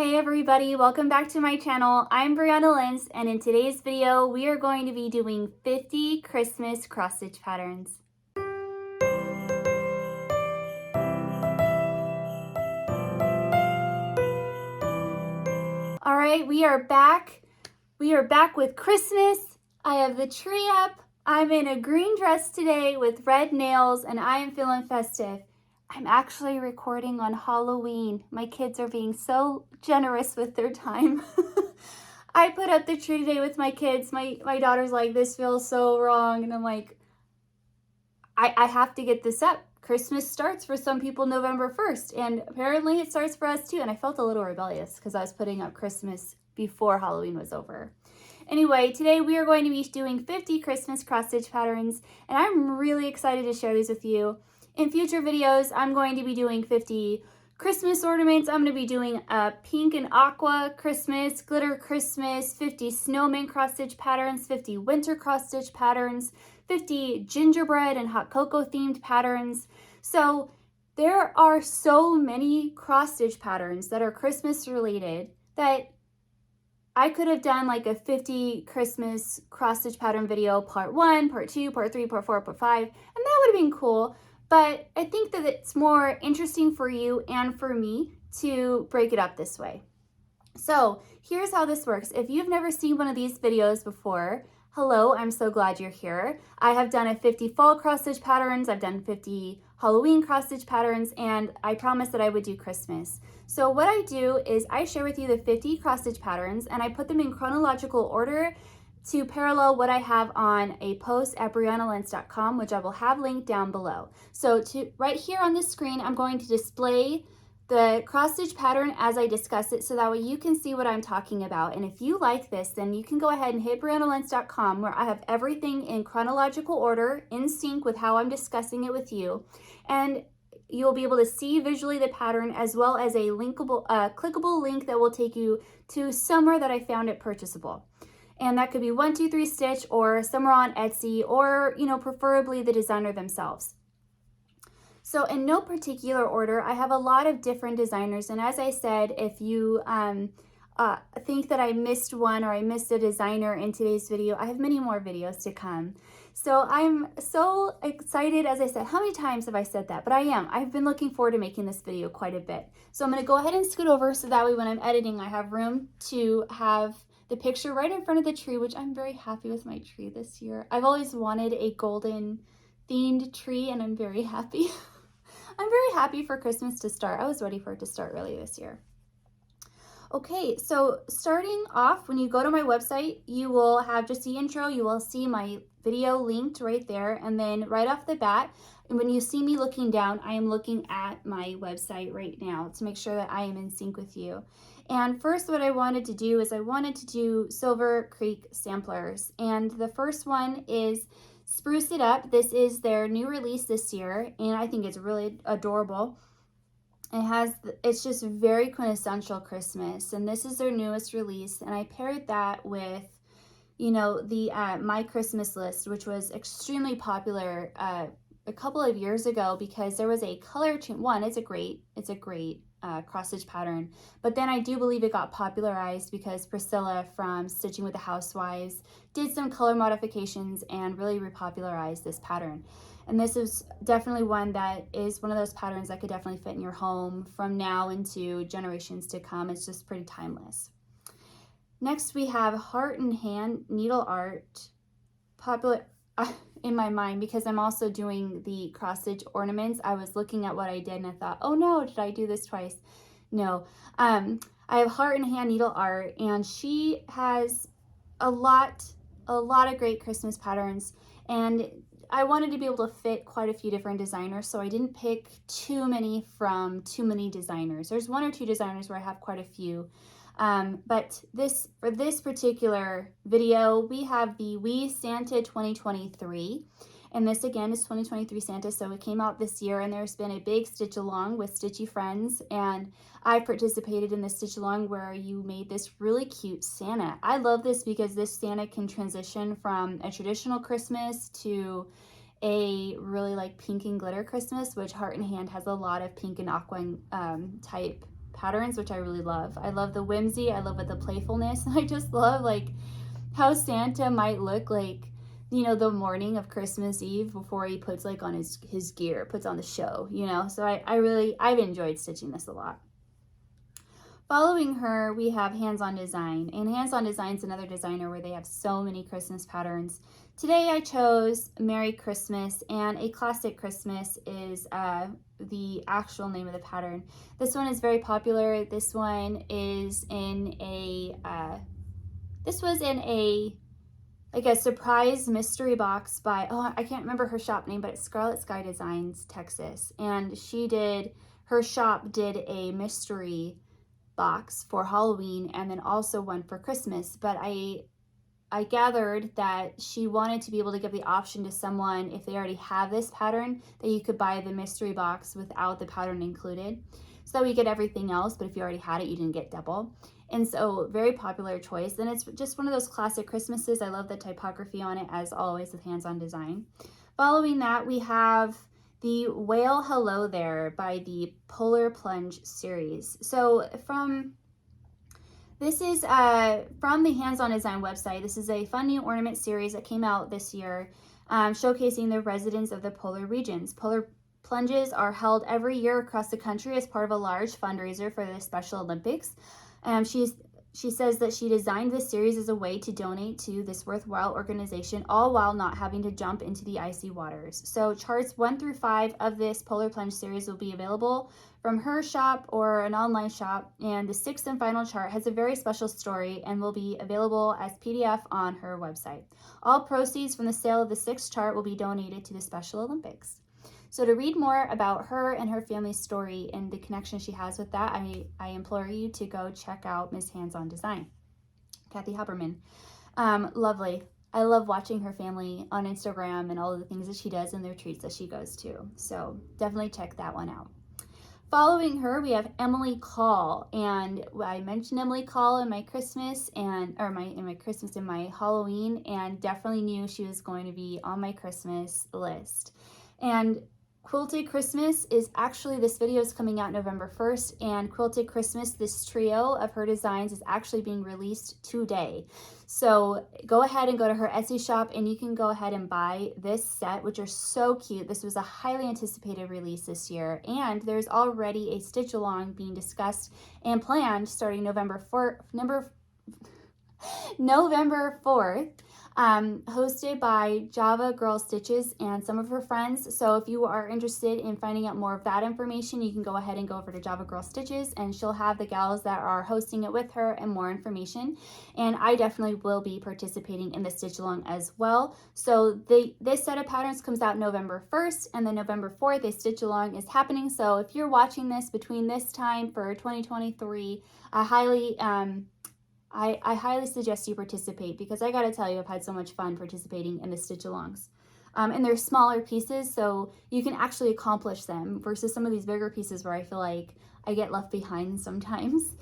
Hey everybody, welcome back to my channel. I'm Brianna Lentz, and in today's video, we are going to be doing 50 Christmas cross-stitch patterns. All right, we are back. We are back with Christmas. I have the tree up. I'm in a green dress today with red nails, and I am feeling festive. I'm actually recording on Halloween. My kids are being so generous with their time. I put up the tree today with my kids. My daughter's like, this feels so wrong. And I'm like, I have to get this up. Christmas starts for some people November 1st. And apparently it starts for us too. And I felt a little rebellious because I was putting up Christmas before Halloween was over. Anyway, today we are going to be doing 50 Christmas cross-stitch patterns. And I'm really excited to share these with you. In future videos, I'm going to be doing 50 Christmas ornaments. I'm going to be doing a pink and aqua Christmas, glitter Christmas, 50 snowman cross-stitch patterns, 50 winter cross-stitch patterns, 50 gingerbread and hot cocoa themed patterns. So there are so many cross-stitch patterns that are Christmas related that I could have done like a 50 Christmas cross-stitch pattern video, part 1, part 2, part 3, part 4, part 5, and that would have been cool. But I think that it's more interesting for you and for me to break it up this way. So here's how this works. If you've never seen one of these videos before, hello, I'm so glad you're here. I have done a 50 fall cross-stitch patterns, I've done 50 Halloween cross-stitch patterns, and I promised that I would do Christmas. So what I do is I share with you the 50 cross-stitch patterns, and I put them in chronological order to parallel what I have on a post at briannalentz.com, which I will have linked down below. So right here on this screen, I'm going to display the cross-stitch pattern as I discuss it so that way you can see what I'm talking about. And if you like this, then you can go ahead and hit briannalentz.com where I have everything in chronological order in sync with how I'm discussing it with you. And you'll be able to see visually the pattern as well as a clickable link that will take you to somewhere that I found it purchasable. And that could be 123 Stitch or somewhere on Etsy or, preferably the designer themselves. So in no particular order, I have a lot of different designers. And as I said, if you think that I missed one or I missed a designer in today's video, I have many more videos to come. So I'm so excited. As I said, how many times have I said that? But I am. I've been looking forward to making this video quite a bit. So I'm going to go ahead and scoot over so that way when I'm editing, I have room to have the picture right in front of the tree, which I'm very happy with my tree this year. I've always wanted a golden themed tree and I'm very happy. I'm very happy for Christmas to start. I was ready for it to start really this year. Okay, so starting off, when you go to my website, you will have just the intro. You will see my video linked right there. And then right off the bat, when you see me looking down, I am looking at my website right now to make sure that I am in sync with you. And first, what I wanted to do is I wanted to do Silver Creek samplers. And the first one is Spruce It Up. This is their new release this year, and I think it's really adorable. It's just very quintessential Christmas, and this is their newest release, and I paired that with, the My Christmas List, which was extremely popular a couple of years ago because there was a color change. One, it's a great cross-stitch pattern, but then I do believe it got popularized because Priscilla from Stitching with the Housewives did some color modifications and really repopularized this pattern. And this is definitely one that is one of those patterns that could definitely fit in your home from now into generations to come. It's just pretty timeless. Next, we have Heart and Hand Needle Art, popular in my mind because I'm also doing the cross-stitch ornaments. I was looking at what I did and I thought, oh no, did I do this twice? No. I have Heart and Hand Needle Art, and she has a lot of great Christmas patterns, and I wanted to be able to fit quite a few different designers, so I didn't pick too many from too many designers. There's one or two designers where I have quite a few. But for this particular video, we have the Wee Santa 2023. And this again is 2023 Santa, so it came out this year, and there's been a big stitch along with Stitchy Friends, and I participated in the stitch along where you made this really cute Santa. I love this because this Santa can transition from a traditional Christmas to a really like pink and glitter Christmas, which Heart and Hand has a lot of pink and aqua type patterns, which I really love. I love the whimsy, I love the playfulness, and I just love like how Santa might look like, you know, the morning of Christmas Eve before he puts like on his gear, puts on the show, you know. So I've enjoyed stitching this a lot. Following her, we have Hands On Design, and Hands On Design is another designer where they have so many Christmas patterns. Today I chose Merry Christmas, and A Classic Christmas is the actual name of the pattern. This one is very popular. This one is in a, this was in a, like a surprise mystery box by, oh, I can't remember her shop name, but it's Scarlet Sky Designs, Texas. And her shop did a mystery box for Halloween and then also one for Christmas. But I gathered that she wanted to be able to give the option to someone, if they already have this pattern, that you could buy the mystery box without the pattern included. So we get everything else, but if you already had it, you didn't get double. And so very popular choice. And it's just one of those classic Christmases. I love the typography on it, as always, with Hands On Design. Following that, we have the Whale Hello There by the Polar Plunge series. So this is from the Hands On Design website. This is a fun new ornament series that came out this year, showcasing the residents of the polar regions. Polar plunges are held every year across the country as part of a large fundraiser for the Special Olympics. She says that she designed this series as a way to donate to this worthwhile organization, all while not having to jump into the icy waters. So charts 1 through 5 of this Polar Plunge series will be available from her shop or an online shop, and the 6th and final chart has a very special story and will be available as PDF on her website. All proceeds from the sale of the 6th chart will be donated to the Special Olympics. So to read more about her and her family's story and the connection she has with that, I implore you to go check out Ms. Hands On Design, Kathy Haberman. Lovely. I love watching her family on Instagram and all of the things that she does and the retreats that she goes to. So definitely check that one out. Following her, we have Emily Call, and I mentioned Emily Call in my Christmas in my Halloween, and definitely knew she was going to be on my Christmas list. And Quilted Christmas is actually, this video is coming out November 1st, and Quilted Christmas, this trio of her designs, is actually being released today. So go ahead and go to her Etsy shop and you can go ahead and buy this set, which are so cute. This was a highly anticipated release this year, and there's already a stitch along being discussed and planned starting November 4th. Hosted by Java Girl Stitches and some of her friends. So if you are interested in finding out more of that information, you can go ahead and go over to Java Girl Stitches, and she'll have the gals that are hosting it with her and more information. And I definitely will be participating in the stitch along as well. So this set of patterns comes out November 1st, and then November 4th, a stitch along is happening. So if you're watching this between this time for 2023, I highly suggest you participate, because I gotta tell you, I've had so much fun participating in the stitch alongs. And they're smaller pieces, so you can actually accomplish them versus some of these bigger pieces where I feel like I get left behind sometimes.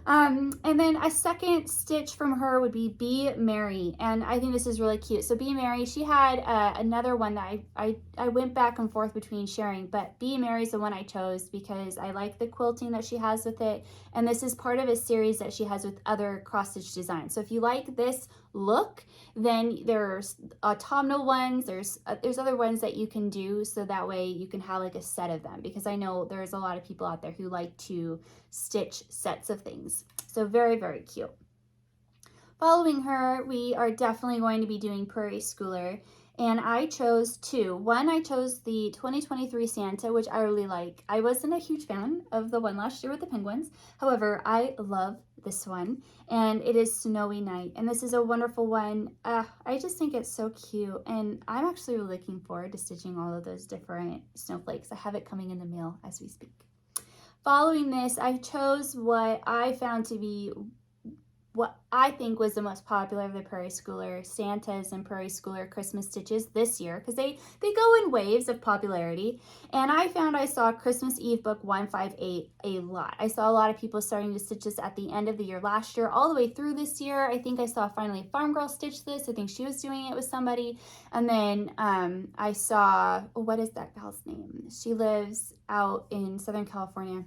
And then a second stitch from her would be Be Merry, and I think this is really cute. So Be Merry, she had another one that I went back and forth between sharing, but Be Merry is the one I chose because I like the quilting that she has with it, and this is part of a series that she has with other cross-stitch designs. So if you like this look, then there's autumnal ones, there's other ones that you can do, so that way you can have like a set of them, because I know there's a lot of people out there who like to stitch sets of things. So very, very cute. Following her, we are definitely going to be doing Prairie Schooler, and I chose two. One, I chose the 2023 Santa, which I really like. I wasn't a huge fan of the one last year with the penguins. However, I love this one, and it is Snowy Night, and this is a wonderful one. I just think it's so cute, and I'm actually looking forward to stitching all of those different snowflakes. I have it coming in the mail as we speak. Following this, I chose what I found to be what I think was the most popular of the Prairie Schooler Santas and Prairie Schooler Christmas stitches this year, because they go in waves of popularity. And I found I saw Christmas Eve book 158 a lot. I saw a lot of people starting to stitch this at the end of the year last year, all the way through this year. I think I saw finally Farm Girl stitch this. I think she was doing it with somebody. And then I saw, what is that gal's name? She lives out in Southern California.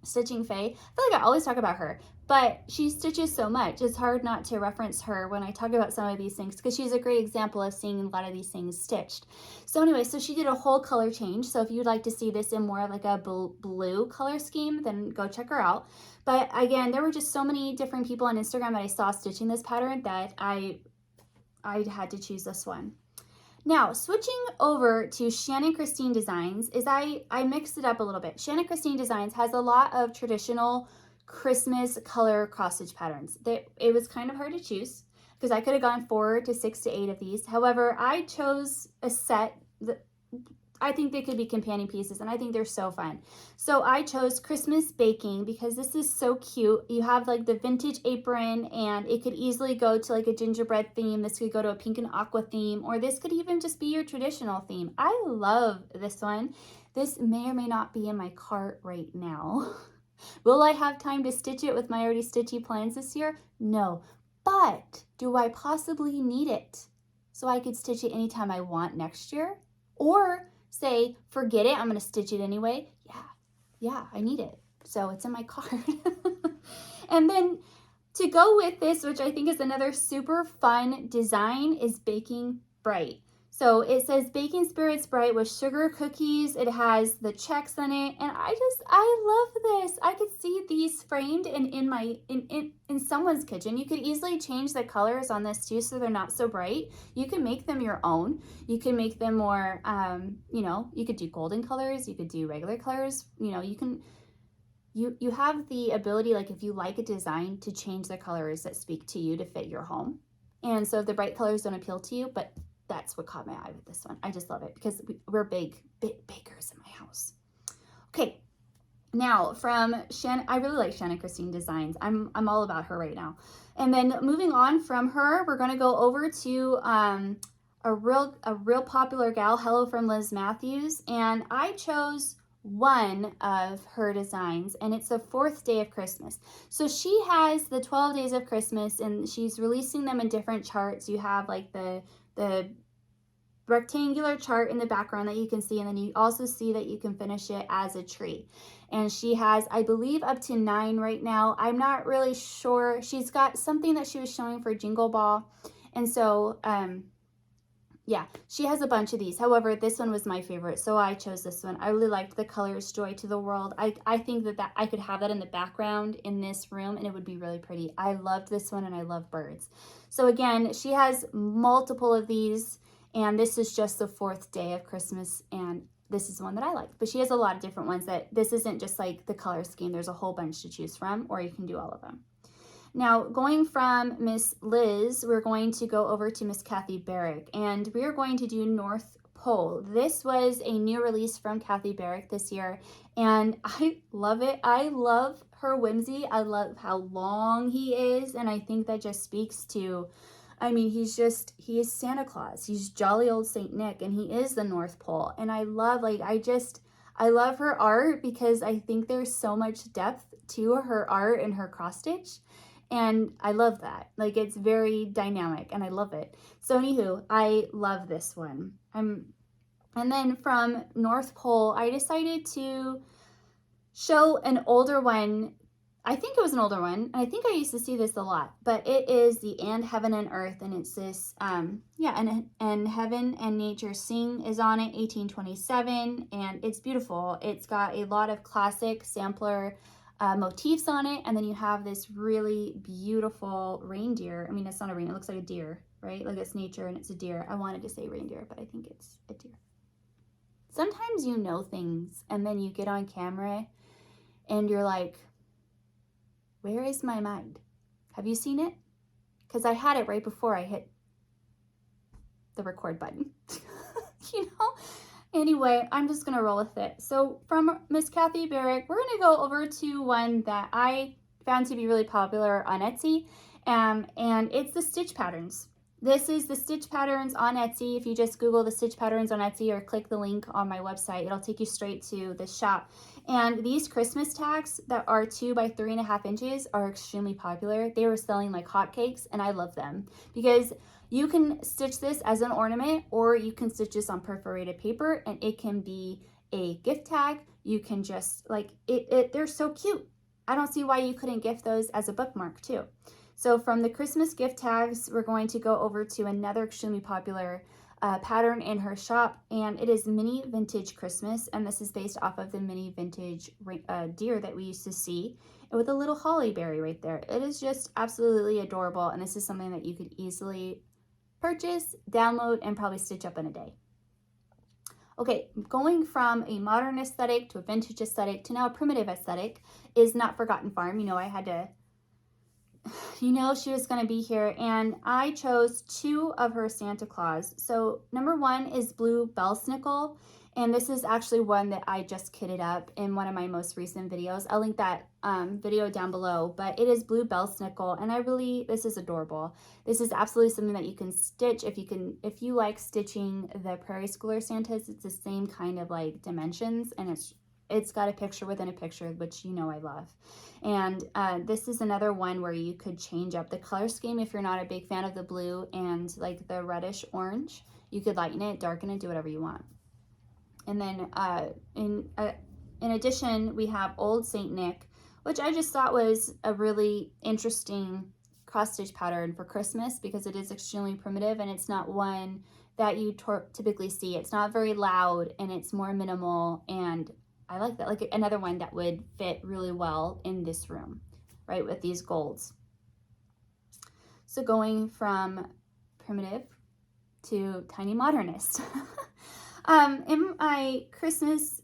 Stitching Faye. I feel like I always talk about her, but she stitches so much. It's hard not to reference her when I talk about some of these things because she's a great example of seeing a lot of these things stitched. So anyway, so she did a whole color change. So if you'd like to see this in more of like a blue color scheme, then go check her out. But again, there were just so many different people on Instagram that I saw stitching this pattern that I had to choose this one. Now, switching over to Shannon Christine Designs is I mixed it up a little bit. Shannon Christine Designs has a lot of traditional Christmas color cross stitch patterns. It was kind of hard to choose because I could have gone 4 to 6 to 8 of these. However, I chose a set that I think they could be companion pieces, and I think they're so fun. So I chose Christmas Baking because this is so cute. You have like the vintage apron, and it could easily go to like a gingerbread theme. This could go to a pink and aqua theme, or this could even just be your traditional theme. I love this one. This may or may not be in my cart right now. Will I have time to stitch it with my already stitchy plans this year? No. But do I possibly need it so I could stitch it anytime I want next year? Or say, forget it, I'm going to stitch it anyway. Yeah, I need it. So it's in my cart. And then to go with this, which I think is another super fun design, is Baking Bright. So it says Baking Spirits Bright with sugar cookies. It has the checks on it. And I love this. I could see these framed in someone's kitchen. You could easily change the colors on this too so they're not so bright. You can make them your own. You can make them more, you could do golden colors. You could do regular colors. You have the ability, like if you like a design, to change the colors that speak to you to fit your home. And so if the bright colors don't appeal to you, but that's what caught my eye with this one. I just love it because we're big bakers in my house. Okay, now from Shannon, I really like Shannon Christine Designs. I'm all about her right now. And then moving on from her, we're going to go over to a real popular gal, Hello from Liz Matthews, and I chose one of her designs, and it's the 4th day of Christmas. So she has the 12 days of Christmas, and she's releasing them in different charts. You have like the rectangular chart in the background that you can see, and then you also see that you can finish it as a tree. And she has, I believe, up to 9 right now. I'm not really sure. She's got something that she was showing for Jingle Ball, and so yeah, she has a bunch of these. However, this one was my favorite, so I chose this one. I really liked the colors Joy to the World. I think that I could have that in the background in this room, and it would be really pretty. I loved this one, and I love birds. So again, she has multiple of these, and this is just the 4th day of Christmas, and this is one that I like. But she has a lot of different ones that this isn't just like the color scheme. There's a whole bunch to choose from, or you can do all of them. Now, going from Miss Liz, we're going to go over to Miss Kathy Barrick, and we are going to do North Pole. This was a new release from Kathy Barrick this year, and I love it. I love her whimsy. I love how long he is, and I think that just speaks to, I mean, he is Santa Claus. He's jolly old Saint Nick, and he is the North Pole, and I love, I love her art because I think there's so much depth to her art and her cross stitch. And I love that. Like, it's very dynamic, and I love it. So anywho, I love this one. And then from North Pole, I decided to show an older one. I think it was an older one. I think I used to see this a lot, but it is the And Heaven and Earth, and it's this, and Heaven and Nature Sing is on it, 1827, and it's beautiful. It's got a lot of classic sampler motifs on it, and then you have this really beautiful reindeer. I mean, it's not a reindeer, it looks like a deer, right? Like it's nature and it's a deer. I wanted to say reindeer, but I think it's a deer. Sometimes you know things and then you get on camera and you're like, where is my mind? Have you seen it? Because I had it right before I hit the record button. Anyway, I'm just going to roll with it. So from Miss Kathy Barrick, we're going to go over to one that I found to be really popular on Etsy, and it's the stitch patterns. This is the stitch patterns on Etsy. If you just Google the stitch patterns on Etsy or click the link on my website, it'll take you straight to the shop. And these Christmas tags that are 2 by 3.5 inches are extremely popular. They were selling like hotcakes, and I love them because you can stitch this as an ornament, or you can stitch this on perforated paper, and it can be a gift tag. you can just like they're so cute. I don't see why you couldn't gift those as a bookmark too. So from the Christmas gift tags, we're going to go over to another extremely popular pattern in her shop, and it is Mini Vintage Christmas, and this is based off of the Mini Vintage deer that we used to see with a little holly berry right there. It is just absolutely adorable, and this is something that you could easily purchase, download, and probably stitch up in a day. Okay, going from a modern aesthetic to a vintage aesthetic to now a primitive aesthetic is Not Forgotten Farm. You know, I had to, you know, she was going to be here, and I chose two of her Santa Claus. So number one is Blue Bellsnickle, and this is actually one that I just kitted up in one of my most recent videos. I'll link that video down below, but it is Blue Bellsnickle, and this is adorable. This is absolutely something that you can stitch if you like stitching the Prairie Schooler Santas. It's the same kind of like dimensions, and it's got a picture within a picture, which you know I love. And this is another one where you could change up the color scheme if you're not a big fan of the blue and like the reddish orange. You could lighten it, darken it, do whatever you want. And then in addition, we have Old Saint Nick, which I just thought was a really interesting cross-stitch pattern for Christmas because it is extremely primitive and it's not one that you typically see. It's not very loud and it's more minimal, and I like that. Like another one that would fit really well in this room, right, with these golds. So going from primitive to tiny modernist. In my Christmas,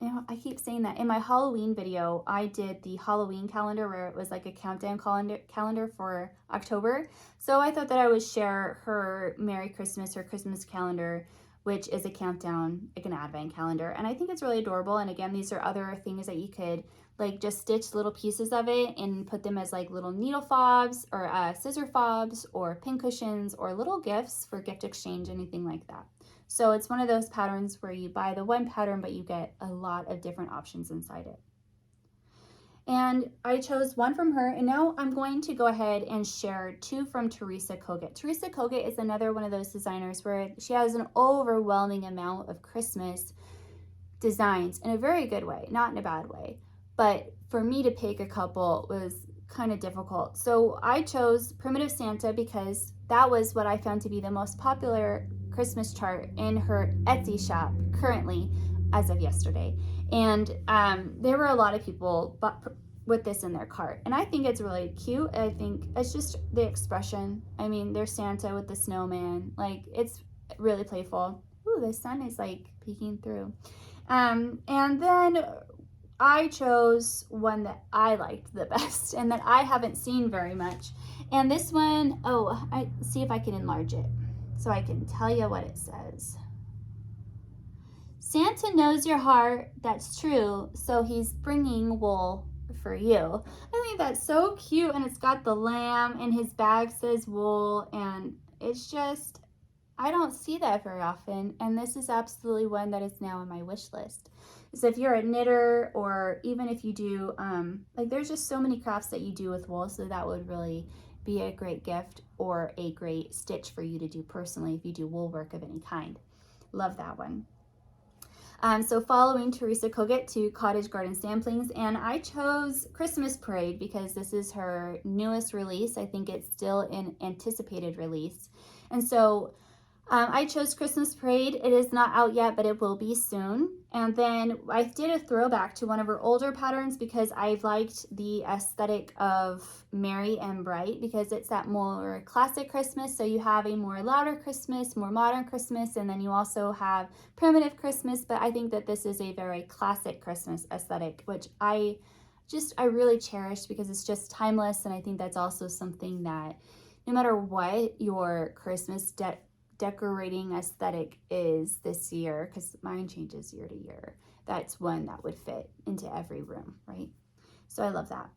you know, I keep saying that, in my Halloween video, I did the Halloween calendar where it was like a countdown calendar for October. So I thought that I would share her Merry Christmas, her Christmas calendar, which is a countdown, like an advent calendar. And I think it's really adorable. And again, these are other things that you could like just stitch little pieces of it and put them as like little needle fobs or scissor fobs or pin cushions or little gifts for gift exchange, anything like that. So it's one of those patterns where you buy the one pattern, but you get a lot of different options inside it. And I chose one from her, and now I'm going to go ahead and share two from Teresa Kogut. Teresa Kogut is another one of those designers where she has an overwhelming amount of Christmas designs in a very good way, not in a bad way. But for me to pick a couple was kind of difficult. So I chose Primitive Santa because that was what I found to be the most popular Christmas chart in her Etsy shop currently as of yesterday. And there were a lot of people with this in their cart, and I think it's really cute. I think it's just the expression. I mean, there's Santa with the snowman, like it's really playful. Ooh, the sun is like peeking through. And then I chose one that I liked the best and that I haven't seen very much. And this one, I see if I can enlarge it so I can tell you what it says. Santa knows your heart, that's true, so he's bringing wool for you. I think that's so cute, and it's got the lamb, and his bag says wool, and it's just, I don't see that very often, and this is absolutely one that is now on my wish list. So if you're a knitter, or even if you do, like there's just so many crafts that you do with wool, so that would really be a great gift or a great stitch for you to do personally if you do wool work of any kind. Love that one. So following Teresa Kogut to Cottage Garden Samplings, and I chose Christmas Parade because this is her newest release. I think it's still an anticipated release. And so I chose Christmas Parade. It is not out yet, but it will be soon. And then I did a throwback to one of her older patterns because I've liked the aesthetic of Merry and Bright because it's that more classic Christmas. So you have a more louder Christmas, more modern Christmas, and then you also have primitive Christmas. But I think that this is a very classic Christmas aesthetic, which I really cherish because it's just timeless. And I think that's also something that no matter what your Christmas decorating aesthetic is this year, because mine changes year to year, that's one that would fit into every room, right? So I love that.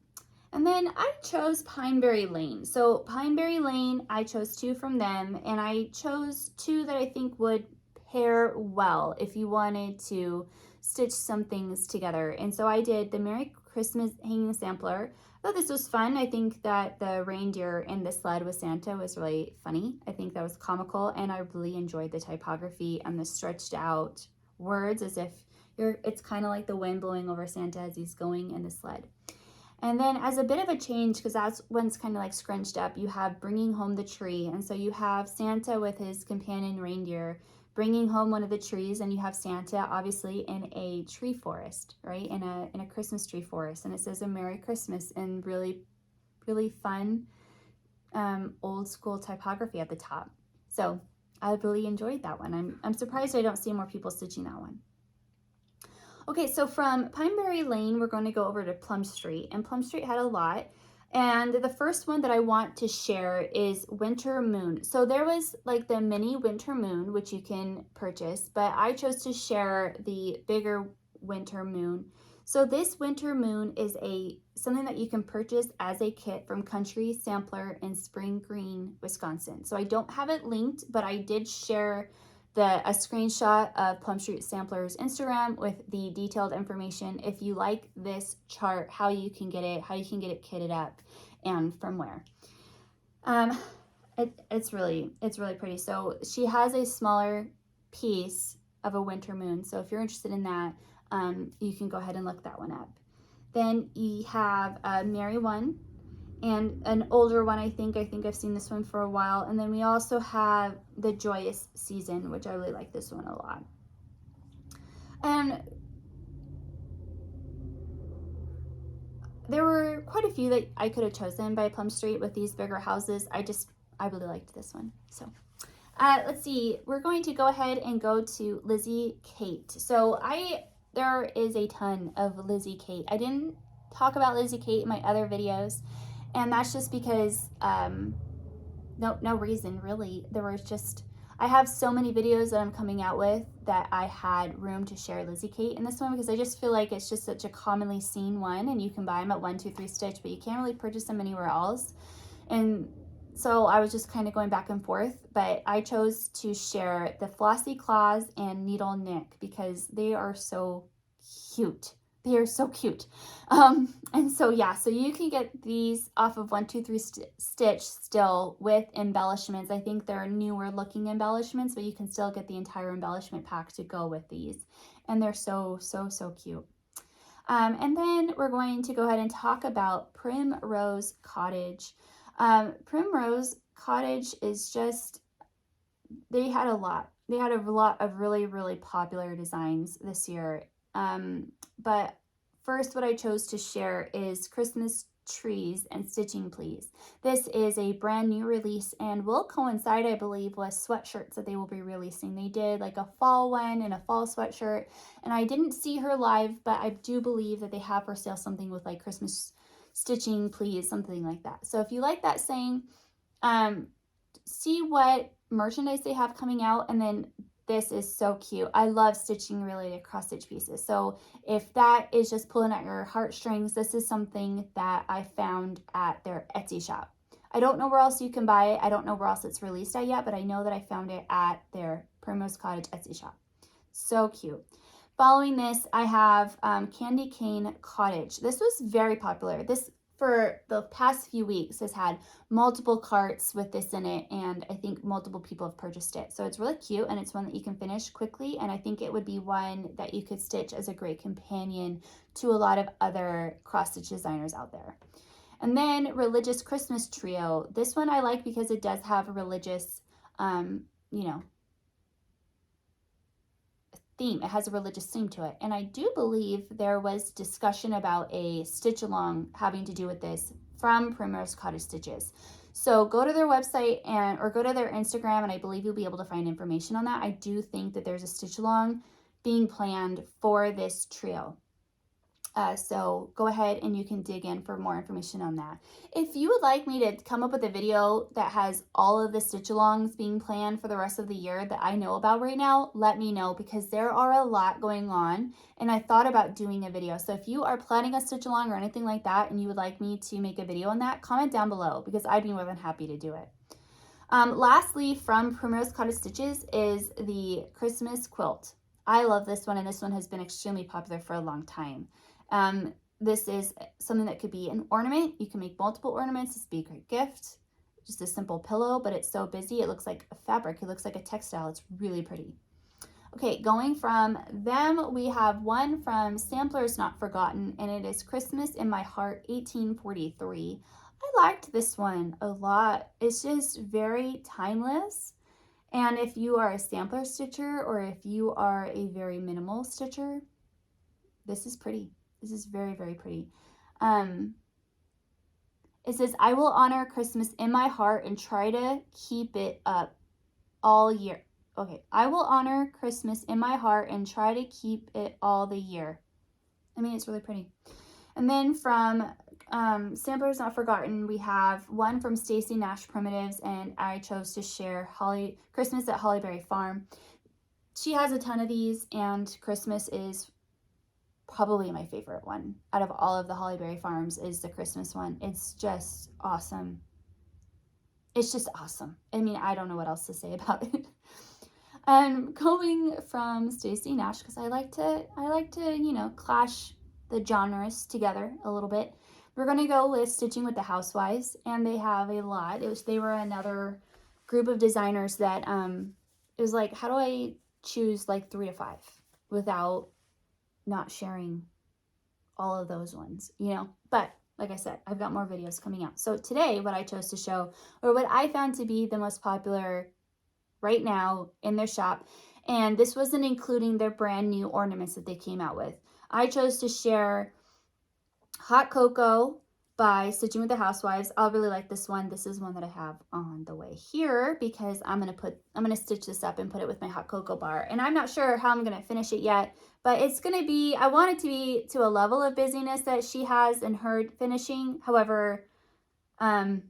And then I chose Pineberry Lane. So Pineberry Lane, I chose two from them, and I chose two that I think would pair well if you wanted to stitch some things together. And so I did the Merry Christmas Hanging Sampler. I thought this was fun. I think that the reindeer in the sled with Santa was really funny. I think that was comical, and I really enjoyed the typography and the stretched out words as if It's kind of like the wind blowing over Santa as he's going in the sled. And then as a bit of a change, because that's when it's kind of like scrunched up, you have bringing home the tree. And so you have Santa with his companion reindeer bringing home one of the trees, and you have Santa obviously in a tree forest, right? In a Christmas tree forest. And it says a Merry Christmas in really, really fun old school typography at the top. So I really enjoyed that one. I'm surprised I don't see more people stitching that one. Okay, so from Pineberry Lane, we're going to go over to Plum Street, and Plum Street had a lot. And the first one that I want to share is Winter Moon. So there was like the mini Winter Moon, which you can purchase, but I chose to share the bigger Winter Moon. So this Winter Moon is something that you can purchase as a kit from Country Sampler in Spring Green, Wisconsin. So I don't have it linked, but I did share a screenshot of Plum Street Sampler's Instagram with the detailed information if you like this chart, how you can get it kitted up, and from where. It's really pretty. So she has a smaller piece of a Winter Moon. So if you're interested in that, you can go ahead and look that one up. Then you have a Merry one and an older one. I think I've seen this one for a while. And then we also have the Joyous Season, which I really like this one a lot. And there were quite a few that I could have chosen by Plum Street with these bigger houses. I really liked this one. So let's see, we're going to go ahead and go to Lizzie Kate. So there is a ton of Lizzie Kate. I didn't talk about Lizzie Kate in my other videos, and that's just because no reason really. I have so many videos that I'm coming out with that I had room to share Lizzie Kate in this one, because I just feel like it's just such a commonly seen one, and you can buy them at 1-2-3 Stitch, but you can't really purchase them anywhere else. And so I was just kind of going back and forth, but I chose to share the Flossy Claws and Needle Nick because they are so cute. They are so cute. And so yeah, so you can get these off of 1-2-3 Stitch still with embellishments. I think they're newer looking embellishments, but you can still get the entire embellishment pack to go with these. And they're so cute. And then we're going to go ahead and talk about Primrose Cottage. Primrose Cottage is just, they had a lot of really, really popular designs this year. But first, what I chose to share is Christmas Trees and Stitching Please. This is a brand new release and will coincide, I believe, with sweatshirts that they will be releasing. They did like a fall one and a fall sweatshirt, and I didn't see her live, but I do believe that they have for sale something with like Christmas Stitching Please, something like that. So if you like that saying, see what merchandise they have coming out, and then this is so cute. I love stitching related cross stitch pieces. So if that is just pulling at your heartstrings, this is something that I found at their Etsy shop. I don't know where else you can buy it. I don't know where else it's released at yet, but I know that I found it at their Primrose Cottage Etsy shop. So cute. Following this, I have Candy Cane Cottage. This was very popular. This, for the past few weeks, has had multiple carts with this in it, and I think multiple people have purchased it. So it's really cute, and it's one that you can finish quickly, and I think it would be one that you could stitch as a great companion to a lot of other cross-stitch designers out there. And then Religious Christmas Trio. This one I like because it does have a religious, theme. It has a religious theme to it. And I do believe there was discussion about a stitch along having to do with this from Primrose Cottage Stitches. So go to their website or go to their Instagram, and I believe you'll be able to find information on that. I do think that there's a stitch along being planned for this trio. So go ahead and you can dig in for more information on that. If you would like me to come up with a video that has all of the stitch alongs being planned for the rest of the year that I know about right now, let me know, because there are a lot going on and I thought about doing a video. So if you are planning a stitch along or anything like that and you would like me to make a video on that, comment down below because I'd be more than happy to do it. Lastly, from Primrose Cottage Stitches is the Christmas Quilt. I love this one, and this one has been extremely popular for a long time. This is something that could be an ornament. You can make multiple ornaments. This would be a great gift. Just a simple pillow, but it's so busy. It looks like a fabric. It looks like a textile. It's really pretty. Okay, going from them, we have one from Samplers Not Forgotten, and it is Christmas in My Heart, 1843. I liked this one a lot. It's just very timeless. And if you are a sampler stitcher or if you are a very minimal stitcher, this is pretty. This is very, very pretty. It says, I will honor Christmas in my heart and try to keep it up all year. Okay, I will honor Christmas in my heart and try to keep it all the year. I mean, it's really pretty. And then from Samplers Not Forgotten, we have one from Stacy Nash Primitives, and I chose to share Christmas at Hollyberry Farm. She has a ton of these, and Christmas is probably my favorite one out of all of the Hollyberry Farms is the Christmas one. It's just awesome. It's just awesome. I mean, I don't know what else to say about it. Going from Stacy Nash, because I like to, you know, clash the genres together a little bit. We're going to go with Stitching with the Housewives, and they have a lot. They were another group of designers that it was like, how do I choose like 3 to 5 without not sharing all of those ones, you know? But like I said, I've got more videos coming out. So today, what I chose to show, or what I found to be the most popular right now in their shop, and this wasn't including their brand new ornaments that they came out with. I chose to share Hot Cocoa by Stitching with the Housewives. I'll really like this one. This is one that I have on the way here because I'm gonna stitch this up and put it with my Hot Cocoa bar. And I'm not sure how I'm gonna finish it yet, but it's gonna be, I want it to be to a level of busyness that she has in her finishing. However, I'm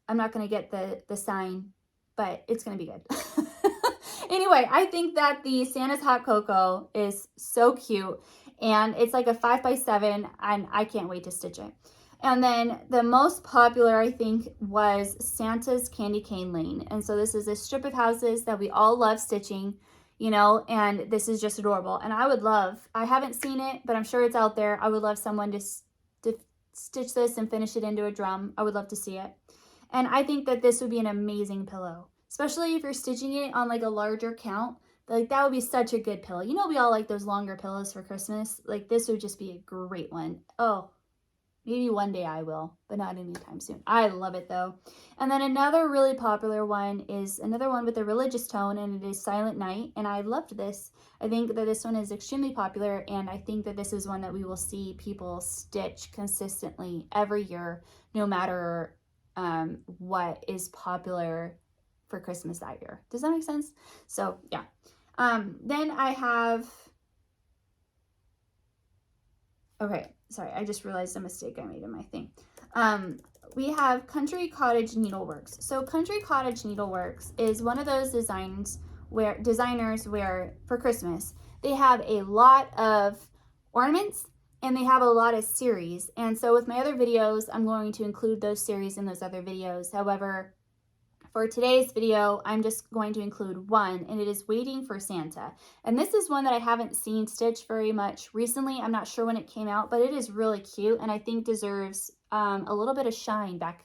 not gonna get the sign, but it's gonna be good. Anyway, I think that the Santa's Hot Cocoa is so cute, and it's like a 5x7, and I can't wait to stitch it. And then the most popular, I think, was Santa's Candy Cane Lane. And so this is a strip of houses that we all love stitching, you know, and this is just adorable. And I haven't seen it, but I'm sure it's out there. I would love someone to stitch this and finish it into a drum. I would love to see it. And I think that this would be an amazing pillow, especially if you're stitching it on like a larger count. Like that would be such a good pillow. You know, we all like those longer pillows for Christmas. Like this would just be a great one. Oh, maybe one day I will, but not anytime soon. I love it though. And then another really popular one is another one with a religious tone, and it is Silent Night. And I loved this. I think that this one is extremely popular, and I think that this is one that we will see people stitch consistently every year, no matter what is popular for Christmas that year. Does that make sense? So yeah. Then I have, okay, sorry, I just realized a mistake I made in my thing. We have Country Cottage Needleworks. So Country Cottage Needleworks is one of those designers where for Christmas, they have a lot of ornaments and they have a lot of series. And so with my other videos, I'm going to include those series in those other videos. However, for today's video, I'm just going to include one, and it is Waiting for Santa. And this is one that I haven't seen stitched very much recently. I'm not sure when it came out, but it is really cute, and I think deserves a little bit of shine back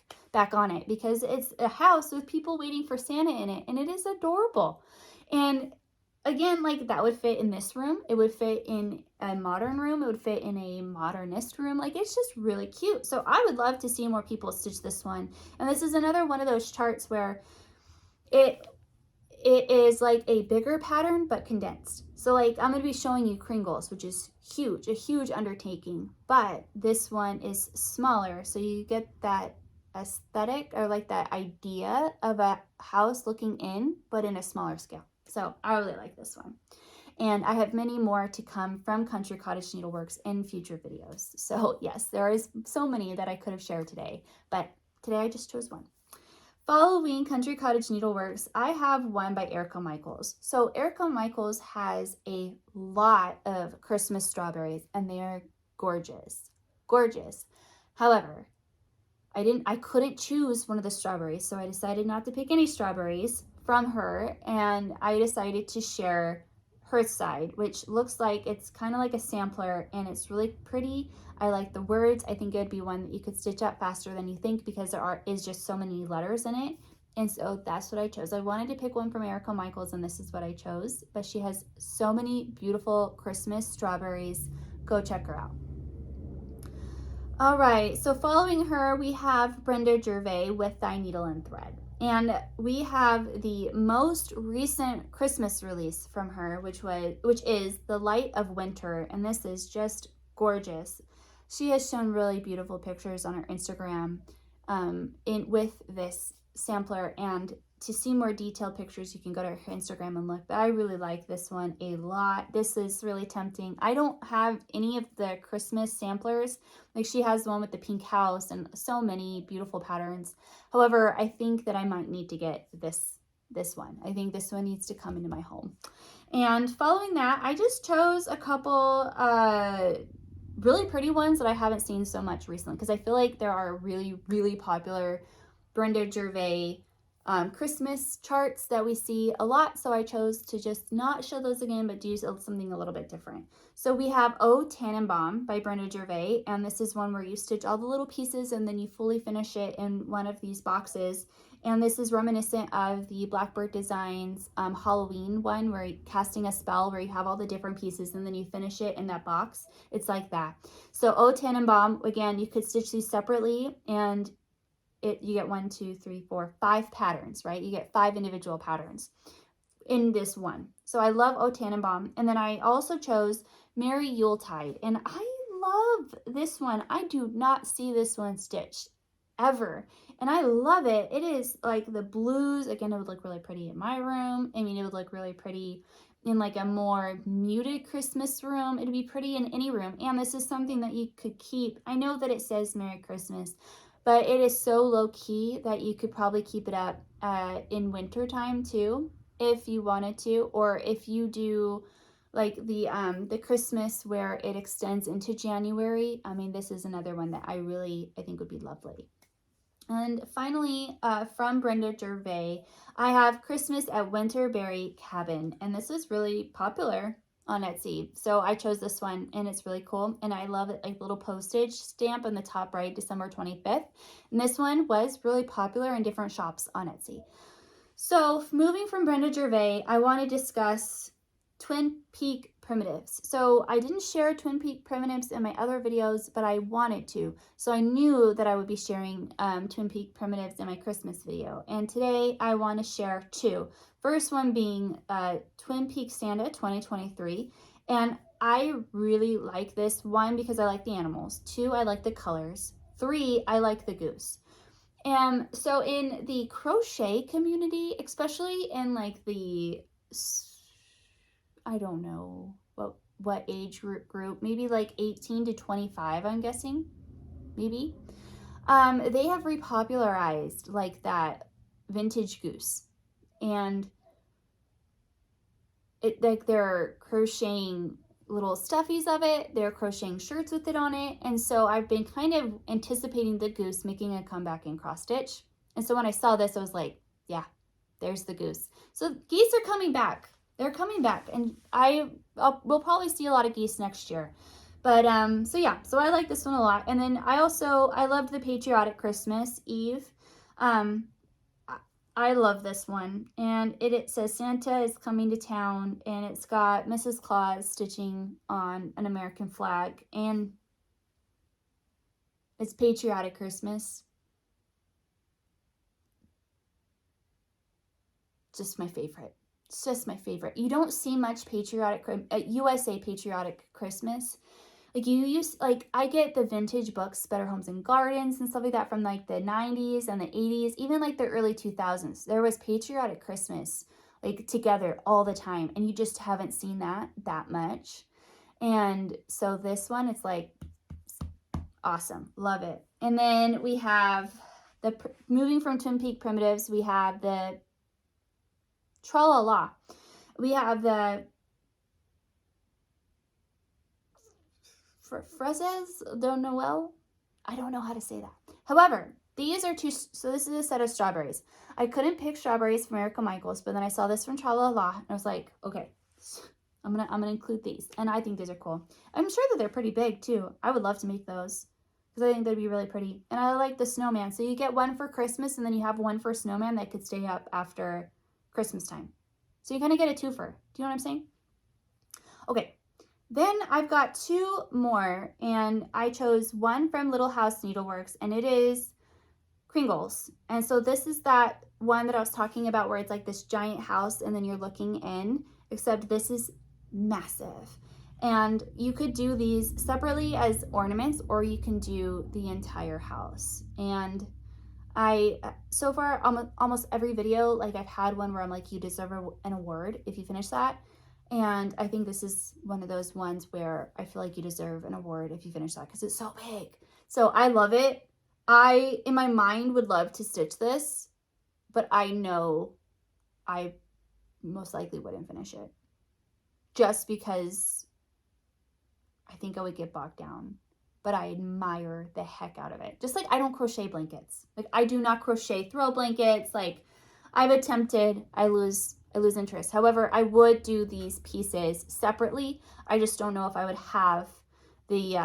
on it, because it's a house with people waiting for Santa in it, and it is adorable. And again, like that would fit in this room. It would fit in a modern room. It would fit in a modernist room. Like it's just really cute. So I would love to see more people stitch this one. And this is another one of those charts where it is like a bigger pattern, but condensed. So like I'm going to be showing you Kringles, which is huge, a huge undertaking. But this one is smaller. So you get that aesthetic, or like that idea of a house looking in, but in a smaller scale. So I really like this one. And I have many more to come from Country Cottage Needleworks in future videos. So yes, there is so many that I could have shared today, but today I just chose one. Following Country Cottage Needleworks, I have one by Erica Michaels. So Erica Michaels has a lot of Christmas strawberries, and they are gorgeous, gorgeous. However, I couldn't choose one of the strawberries, so I decided not to pick any strawberries from her, and I decided to share her side, which looks like it's kind of like a sampler, and it's really pretty. I like the words. I think it would be one that you could stitch up faster than you think, because there is just so many letters in it, And so that's what I chose. I wanted to pick one from Erica Michaels, and this is what I chose. But she has so many beautiful Christmas strawberries. Go check her out. All right, so following her, we have Brenda Gervais with Thy Needle and Thread. And we have the most recent Christmas release from her, which is The Light of Winter, and this is just gorgeous. She has shown really beautiful pictures on her Instagram with this sampler, and to see more detailed pictures, you can go to her Instagram and look. But I really like this one a lot. This is really tempting. I don't have any of the Christmas samplers. Like, she has the one with the pink house and so many beautiful patterns. However, I think that I might need to get this one. I think this one needs to come into my home. And following that, I just chose a couple really pretty ones that I haven't seen so much recently, because I feel like there are really, really popular Brenda Gervais Christmas charts that we see a lot, so I chose to just not show those again, but do something a little bit different. So we have O Tannenbaum by Brenda Gervais, and this is one where you stitch all the little pieces and then you fully finish it in one of these boxes. And this is reminiscent of the Blackbird Designs Halloween one, where you're casting a spell, where you have all the different pieces and then you finish it in that box. It's like that. So O Tannenbaum, again, you could stitch these separately, and you get 1, 2, 3, 4, 5 patterns, right? You get 5 individual patterns in this one. So I love O Tannenbaum. And then I also chose Merry Yuletide. And I love this one. I do not see this one stitched ever. And I love it. It is like the blues. Again, it would look really pretty in my room. I mean, it would look really pretty in like a more muted Christmas room. It'd be pretty in any room. And this is something that you could keep. I know that it says Merry Christmas, but it is so low key that you could probably keep it up in winter time too, if you wanted to, or if you do like the Christmas where it extends into January. I mean, this is another one that I think would be lovely. And finally, from Brenda Gervais, I have Christmas at Winterberry Cabin, and this is really popular on Etsy. So I chose this one, and it's really cool. And I love it, like little postage stamp on the top right, December 25th. And this one was really popular in different shops on Etsy. So moving from Brenda Gervais, I want to discuss Twin Peak primitives. So I didn't share Twin Peak primitives in my other videos, but I wanted to. So I knew that I would be sharing Twin Peak primitives in my Christmas video. And today I want to share 2. First one being Twin Peak Santa 2023. And I really like this. 1, because I like the animals. 2, I like the colors. 3, I like the goose. And so in the crochet community, especially in like the, I don't know what age group, maybe like 18 to 25, I'm guessing, maybe. They have repopularized like that vintage goose, and like they're crocheting little stuffies of it, they're crocheting shirts with it on it, and so I've been kind of anticipating the goose making a comeback in cross stitch. And so when I saw this, I was like, yeah, there's the goose. So geese are coming back. They're coming back, and we'll probably see a lot of geese next year. But so yeah, so I like this one a lot. And then I loved the Patriotic Christmas Eve. I love this one, and it says Santa is coming to town, and it's got Mrs. Claus stitching on an American flag, and it's Patriotic Christmas. Just my favorite. It's just my favorite. You don't see much USA Patriotic Christmas. Like I get the vintage books, Better Homes and Gardens and stuff like that from like the 90s and the 80s, even like the early 2000s. There was Patriotic Christmas like together all the time, and you just haven't seen that much. And so this one, it's like awesome. Love it. And then we have moving from Twin Peak primitives, we have the Tra-la-la. We have the Frezes de Noel. I don't know how to say that. However, these are 2, so this is a set of strawberries. I couldn't pick strawberries from Erica Michaels, but then I saw this from Tra-la-la, and I was like, okay, I'm gonna include these, and I think these are cool. I'm sure that they're pretty big too. I would love to make those, because I think that'd be really pretty. And I like the snowman. So you get one for Christmas and then you have one for snowman that could stay up after Christmas time. So you kind of get a twofer. Do you know what I'm saying? Okay. Then I've got two more, and I chose one from Little House Needleworks, and it is Kringles. And so this is that one that I was talking about where it's like this giant house and then you're looking in, except this is massive. And you could do these separately as ornaments, or you can do the entire house. And so far, almost every video, like I've had one where I'm like, you deserve an award if you finish that. And I think this is one of those ones where I feel like you deserve an award if you finish that because it's so big. So I love it. I, in my mind, would love to stitch this, but I know I most likely wouldn't finish it just because I think I would get bogged down. But I admire the heck out of it. Just like I don't crochet blankets. Like I do not crochet throw blankets. Like I've attempted, I lose interest. However, I would do these pieces separately. I just don't know if I would have the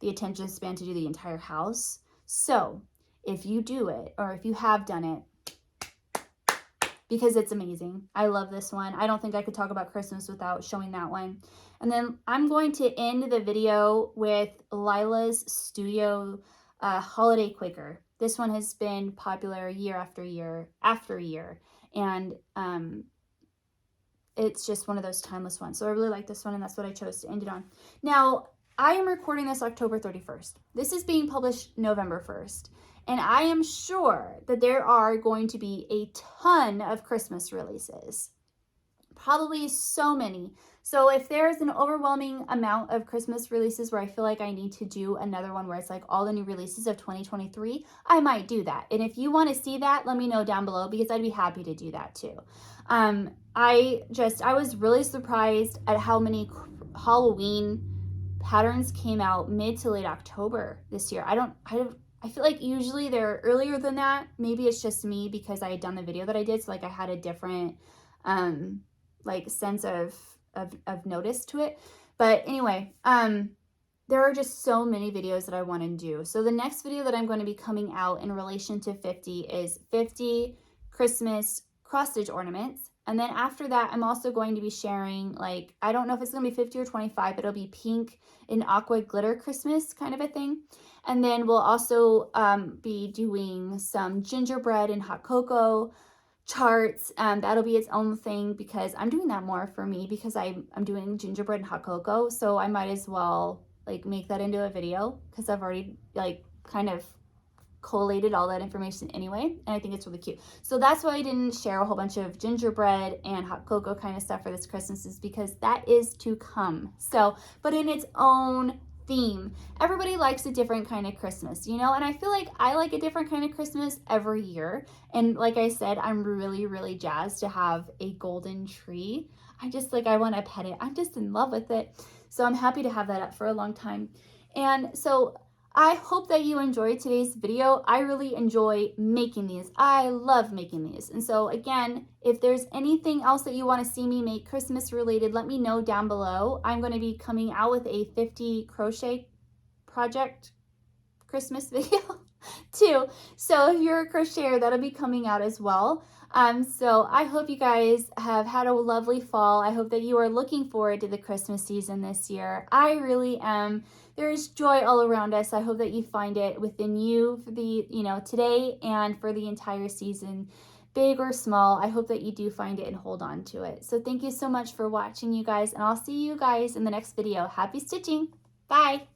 attention span to do the entire house. So if you do it, or if you have done it, because it's amazing. I love this one. I don't think I could talk about Christmas without showing that one. And then I'm going to end the video with Lila's Studio Holiday Quaker. This one has been popular year after year after year. And it's just one of those timeless ones. So I really like this one, and that's what I chose to end it on. Now, I am recording this October 31st. This is being published November 1st. And I am sure that there are going to be a ton of Christmas releases. Probably so many. So if there's an overwhelming amount of Christmas releases where I feel like I need to do another one where it's like all the new releases of 2023, I might do that. And if you want to see that, let me know down below because I'd be happy to do that too. I was really surprised at how many Halloween patterns came out mid to late October this year. I feel like usually they're earlier than that. Maybe it's just me because I had done the video that I did. So like I had a different like sense of notice to it. But anyway, there are just so many videos that I want to do. So the next video that I'm going to be coming out in relation to 50 is 50 Christmas cross stitch ornaments. And then after that, I'm also going to be sharing, like, I don't know if it's going to be 50 or 25, but it'll be pink and aqua glitter Christmas kind of a thing. And then we'll also be doing some gingerbread and hot cocoa charts. That'll be its own thing because I'm doing that more for me because I'm doing gingerbread and hot cocoa. So I might as well like make that into a video because I've already like kind of collated all that information anyway, and I think it's really cute. So that's why I didn't share a whole bunch of gingerbread and hot cocoa kind of stuff for this Christmas, is because that is to come. So, but in its own theme. Everybody likes a different kind of Christmas, you know, and I feel like I like a different kind of Christmas every year. And like I said, I'm really, really jazzed to have a golden tree. I want to pet it. I'm just in love with it. So I'm happy to have that up for a long time. And so I hope that you enjoyed today's video. I really enjoy making these. I love making these. And so again, if there's anything else that you want to see me make Christmas related, let me know down below. I'm going to be coming out with a 50 crochet project Christmas video too. So if you're a crocheter, that'll be coming out as well. So I hope you guys have had a lovely fall. I hope that you are looking forward to the Christmas season this year. I really am. There is joy all around us. I hope that you find it within you for the, today and for the entire season, big or small. I hope that you do find it and hold on to it. So thank you so much for watching, you guys, and I'll see you guys in the next video. Happy stitching. Bye.